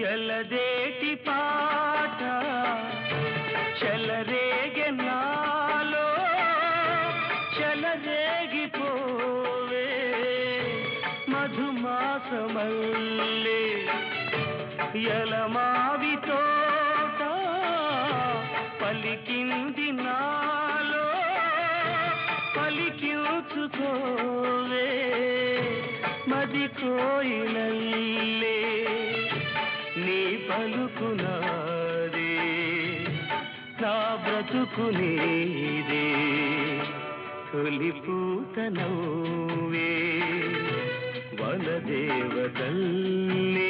ఎలదేటి పాట చెలరేగె నాలో చెలరేగిపోవే మధుమాసమల్లే ఎలమావి తోట పలికింది నాలో పలికించుకోవే మది కోయిలల్లే నీ పలుకు నాదే నా బ్రతుకు నీదే తొలి పూత నవ్వే వనదేవతల్లే